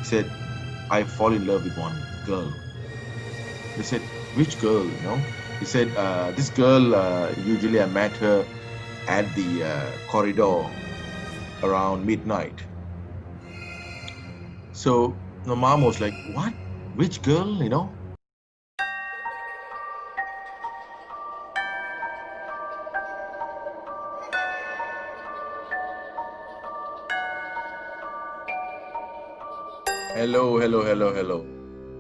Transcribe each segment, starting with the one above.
He said, I fall in love with one girl. They said, which girl, He said, this girl, usually I met her at the corridor around midnight. So the mom was like, what? Which girl, Hello, hello, hello, hello.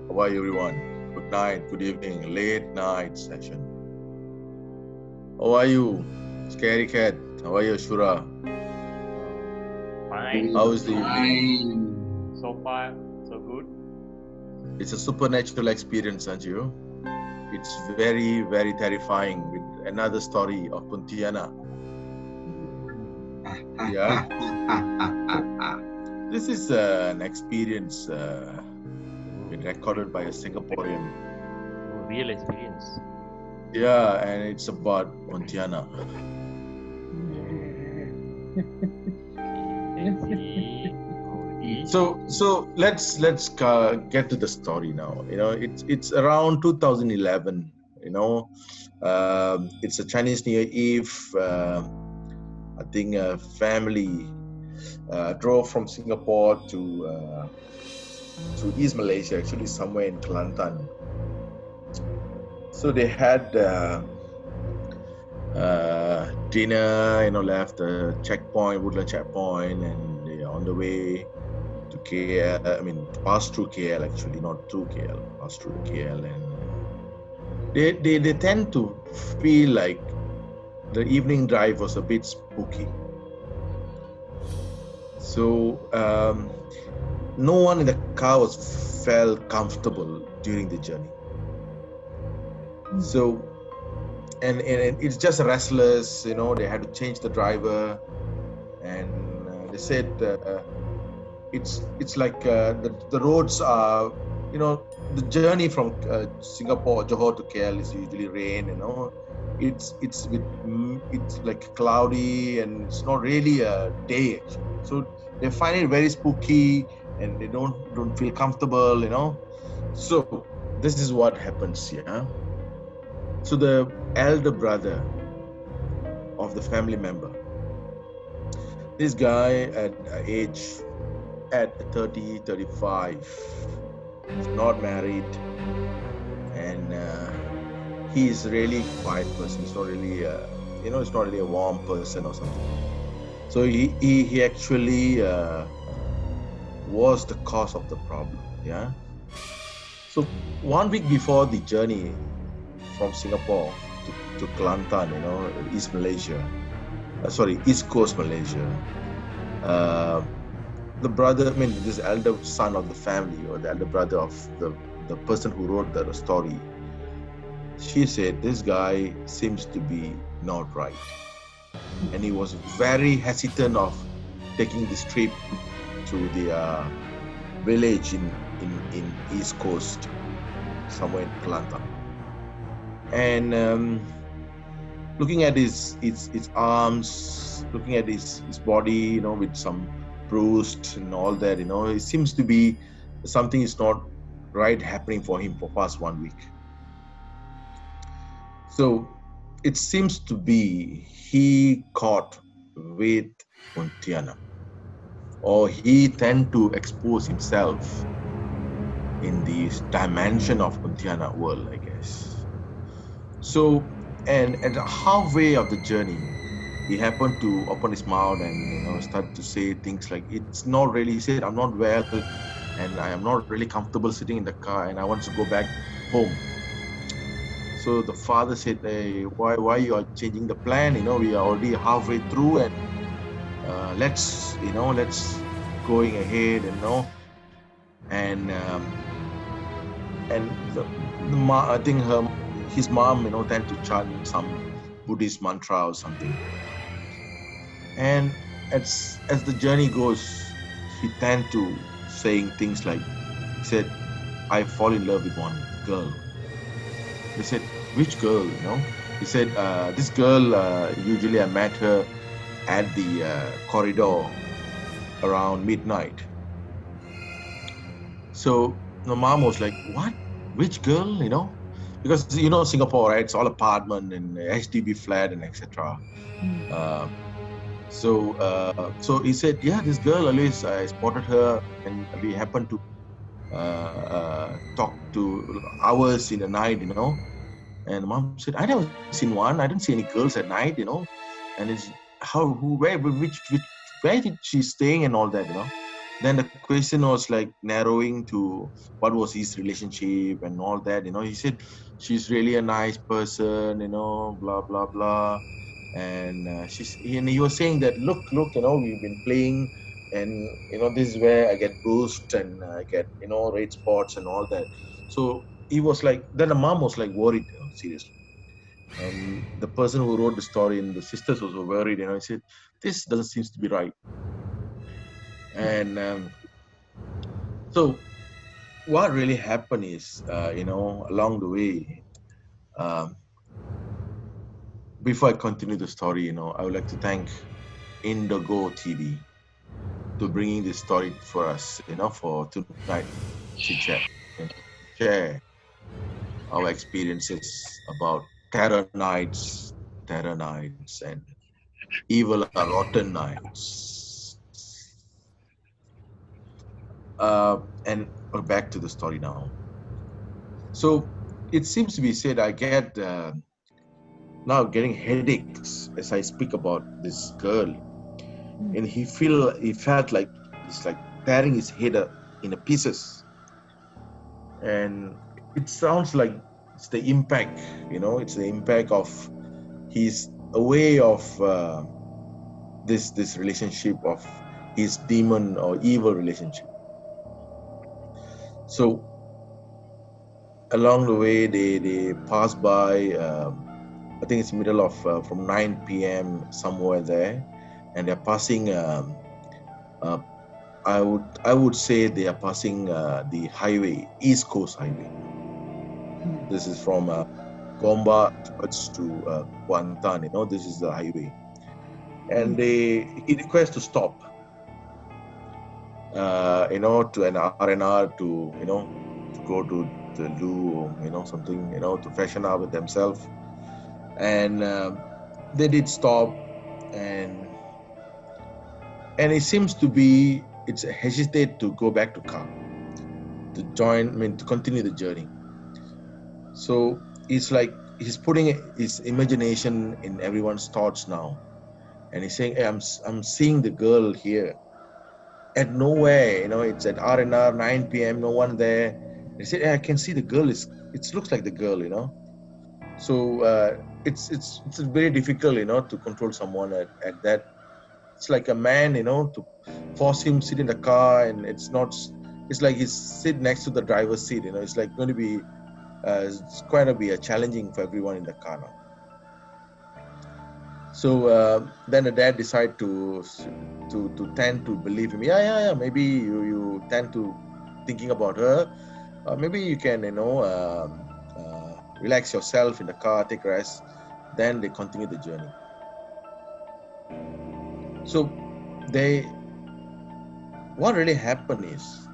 How are you, everyone? Good night, good evening, late night session. How are you, Scary Cat? How are you, Shura? Fine. How is the evening? So far, so good. It's a supernatural experience, Sanju. It's very, very terrifying with another story of Pontianak. Yeah. This is an experience been recorded by a Singaporean. Real experience. Yeah, and it's about Pontianak. So let's get to the story now. It's around 2011. It's a Chinese New Year Eve. I think a family drove from Singapore to East Malaysia, actually somewhere in Kelantan. So they had dinner, left the checkpoint, Woodland checkpoint, and they are on the way to KL. I mean, pass through KL actually, not through KL, pass through KL, and they tend to feel like the evening drive was a bit spooky. So no one in the car felt comfortable during the journey. So and it's just restless, they had to change the driver, and they said it's like the roads are, the journey from Singapore, Johor to KL is usually rain, it's like cloudy, and it's not really a day actually. So they find it very spooky, and they don't feel comfortable, So this is what happens, yeah. So the elder brother of the family member, this guy at age at 30, 35, is not married, and he's really quiet person. He's not really, it's not really a warm person or something. So he actually was the cause of the problem, yeah. So 1 week before the journey from Singapore to Kelantan, East Malaysia, East Coast Malaysia, the brother, this elder son of the family, or the elder brother of the person who wrote the story, she said this guy seems to be not right, and he was very hesitant of taking this trip to the village in East Coast, somewhere in Kelantan. And looking at his arms, looking at his body, with some bruised and all that, it seems to be something is not right happening for him for past 1 week. So it seems to be he caught with Pontianak, or he tend to expose himself in this dimension of Pontianak world, I guess. So, and at the halfway of the journey, he happened to open his mouth and start to say things like, it's not really, he said, I'm not well, and I am not really comfortable sitting in the car, and I want to go back home. So the father said, hey, why you are changing the plan? We are already halfway through, and let's going ahead, and I think his mom, tend to chant some Buddhist mantra or something. And as the journey goes, he tend to saying things like, he said, I fall in love with one girl. They said, which girl, He said, this girl, usually I met her at the corridor around midnight. So the mom was like, "What? Which girl?" Because Singapore, right? It's all apartment and HDB flat and etc. Uh, so he said, "Yeah, this girl, Alice, I spotted her, and we happened to talk to hours in the night, And mom said, I never seen one. I didn't see any girls at night. And it's how, who, where, which, where did she staying and all that. Then the question was like narrowing to what was his relationship and all that. He said, she's really a nice person, blah, blah, blah. And and he was saying that, look, we've been playing and this is where I get bruised and I get, red spots and all that. So he was like, then the mom was like worried, seriously. And the person who wrote the story and the sisters was worried, he said, this doesn't seem to be right. And so what really happened is, along the way, um, before I continue the story, I would like to thank indogotv to bringing this story for us, for tonight chit chat and share our experiences about terror nights, and evil are rotten nights. And we're back to the story now. So it seems to be said I get now getting headaches as I speak about this girl, and he felt like he's like tearing his head in pieces, and it sounds like it's the impact, it's the impact of his away of this relationship of his demon or evil relationship. So along the way, they pass by. I think it's middle of from 9 p.m. somewhere there, and they're passing. Uh, I would say they are passing the highway, East Coast Highway. This is from Gomba to Kuantan. This is the highway, and he requests to stop. To an R&R to go to the loo, something, to freshen up with themselves. And they did stop, and it seems to be it's hesitate to go back to car to continue the journey. So it's like he's putting his imagination in everyone's thoughts now, and he's saying, hey, I'm seeing the girl here at nowhere, it's at R&R, 9 p.m, no one there. He said, hey, I can see the girl, it looks like the girl. So it's very difficult, to control someone at that. It's like a man, to force him sit in the car, and it's like he's sit next to the driver's seat. It's like going to be it's going to be challenging for everyone in the car now. So then the dad decided to tend to believe him. Yeah. Maybe you tend to thinking about her. Maybe you can, relax yourself in the car, take rest. Then they continue the journey. So what really happened is,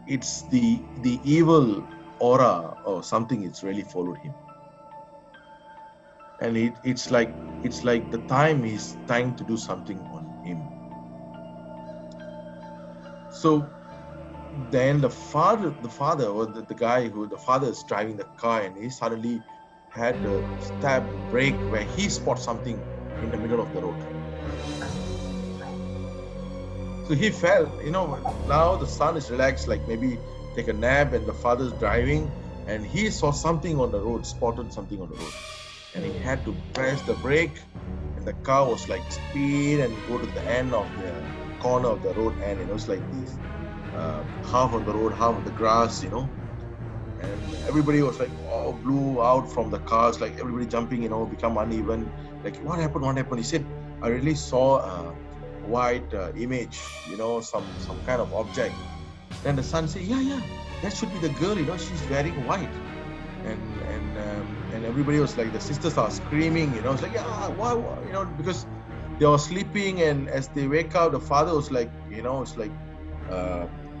it's the evil aura or something. It's really followed him, and it's like the time he's trying to do something on him. So then the father or the guy the father is driving the car, and he suddenly had to stab brake where he spots something in the middle of the road. So he fell, now the son is relaxed, like maybe take a nap, and the father's driving, and he saw something on the road, spotted something on the road, and he had to press the brake, and the car was like speed and go to the end of the corner of the road, and it was like this half of the road, half of the grass, and everybody was like blew out from the cars, like everybody jumping, become uneven, like what happened. He said, I really saw a white image, some kind of object. Then the son said, yeah, that should be the girl, she's wearing white. And everybody was like, the sisters are screaming, it's like, yeah, why, because they were sleeping, and as they wake up, the father was like, it's like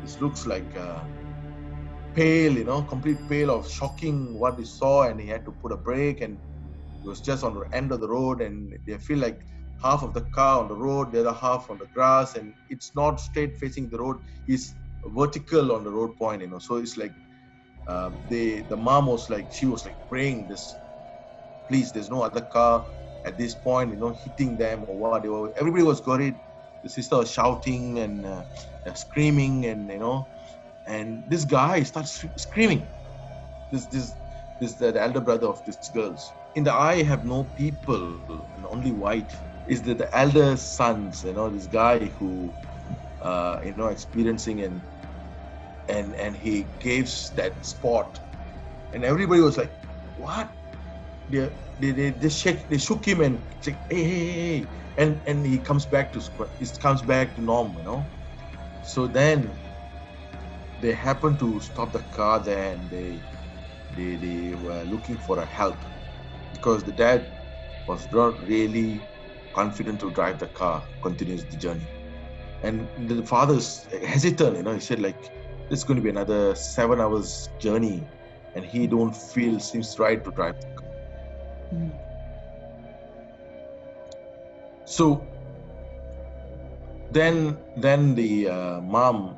This looks like pale, complete pale of shocking what he saw, and he had to put a brake, and it was just on the end of the road, and they feel like half of the car on the road, the other half on the grass, and it's not straight facing the road. It's vertical on the road point. So it's like the mom was like, she was like praying this, please, there's no other car at this point, hitting them or what. Everybody was worried. The sister was shouting and screaming, and this guy starts screaming. The elder brother of these girls. In the eye have no people and only white. Is the elder sons, this guy who, experiencing and he gives that spot, and everybody was like, what? They shook him and said, hey, and he comes back to norm. So then they happened to stop the car there, and they were looking for a help because the dad was not really confident to drive the car, continues the journey. And the father's hesitant, he said like, this is going to be another 7 hours journey, and he don't feel seems right to drive the car. So then the mom,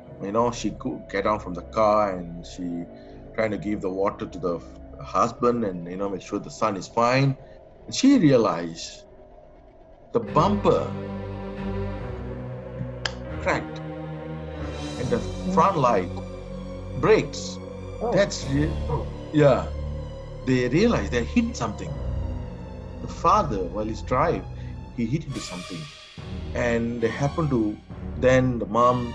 she could get down from the car, and she trying to give the water to the husband and make sure the son is fine. And she realized the bumper cracked and the front light breaks. They realized they hit something. The father, while he's drive, he hit into something, and they happened to, then the mom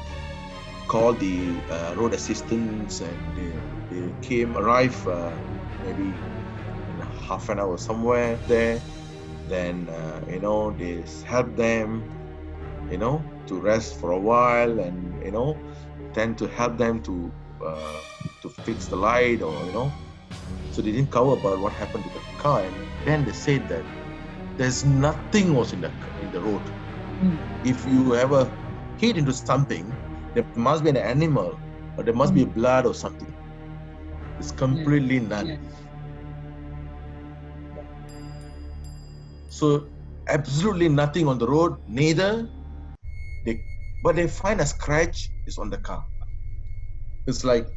called the road assistants, and they arrived maybe in half an hour somewhere there. Then they helped them to rest for a while, and then to help them to fix the light, or so they didn't cover about what happened to the car. And then they said that there's nothing was in the road. If you ever hit into something, there must be an animal, or there must be blood or something. It's completely none. So absolutely nothing on the road, neither. But they find a scratch is on the car. It's like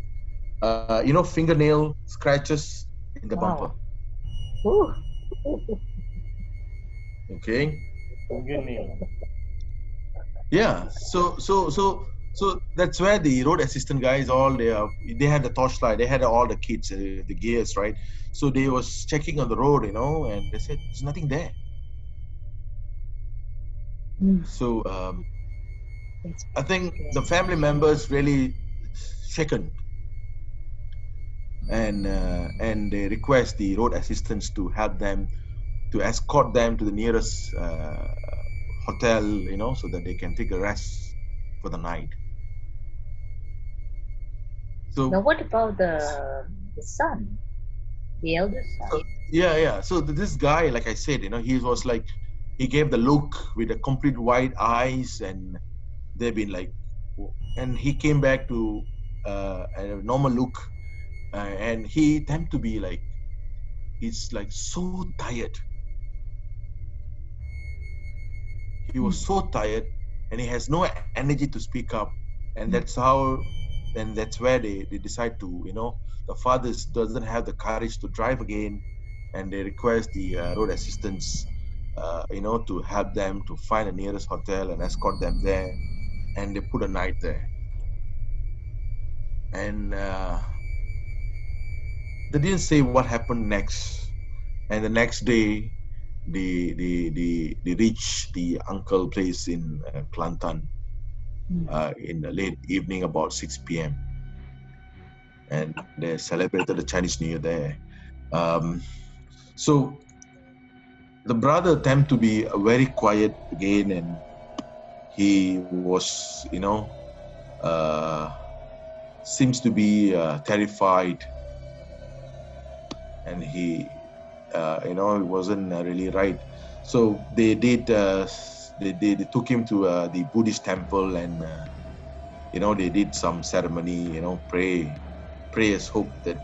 fingernail scratches in the bumper. Okay. Yeah. So that's where the road assistant guys, they had the torchlight, they had all the kits, the gears, right? So they was checking on the road, and they said there's nothing there. So I think the family members really shaken, and they request the road assistants to help them, to escort them to the nearest hotel, so that they can take a rest for the night. So now what about the son, the eldest son? So this guy, like I said, he was like, he gave the look with the complete wide eyes, and they've been like, and he came back to a normal look, and he tend to be like, he's like so tired. He was so tired, and he has no energy to speak up, and that's where they decide to, the father doesn't have the courage to drive again, and they request the road assistants, to help them to find the nearest hotel and escort them there, and they put a night there. And they didn't say what happened next. And the next day, they reach the uncle place in Kelantan in the late evening, about 6 p.m. And they celebrated the Chinese New Year there. So the brother tended to be very quiet again, and he was, seems to be terrified, and he, it wasn't really right. So they took him to the Buddhist temple, and they did some ceremony, prayers, hope that,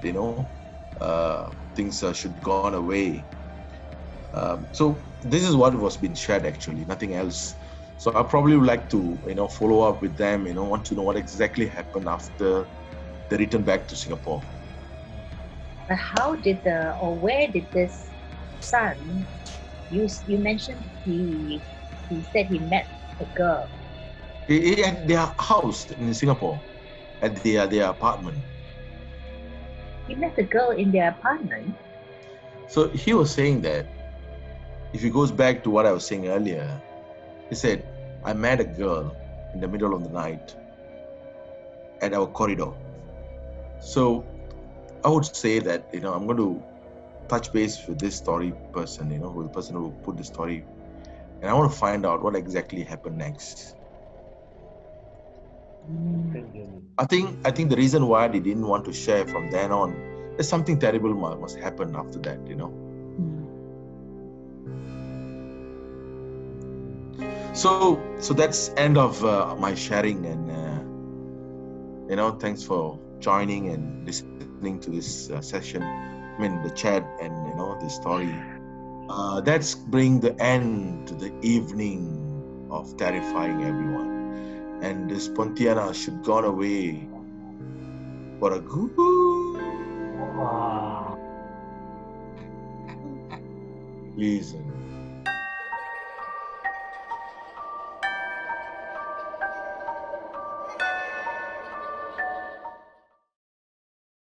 things should gone away. So this is what was being shared actually, nothing else. So I probably would like to, follow up with them, want to know what exactly happened after they returned back to Singapore. But how did or where did this son, you mentioned he said he met a girl. He at their house in Singapore, at their apartment. He met a girl in their apartment. So he was saying that, if he goes back to what I was saying earlier, he said, I met a girl in the middle of the night at our corridor. So I would say that, I'm going to touch base with this story person, who the person who put the story, and I want to find out what exactly happened next. I think the reason why they didn't want to share from then on is something terrible must happen after that, So that's end of my sharing, and thanks for joining and listening to this session. I mean the chat and the story. That's bring the end to the evening of terrifying everyone. And this Pontianak should gone away for a good reason.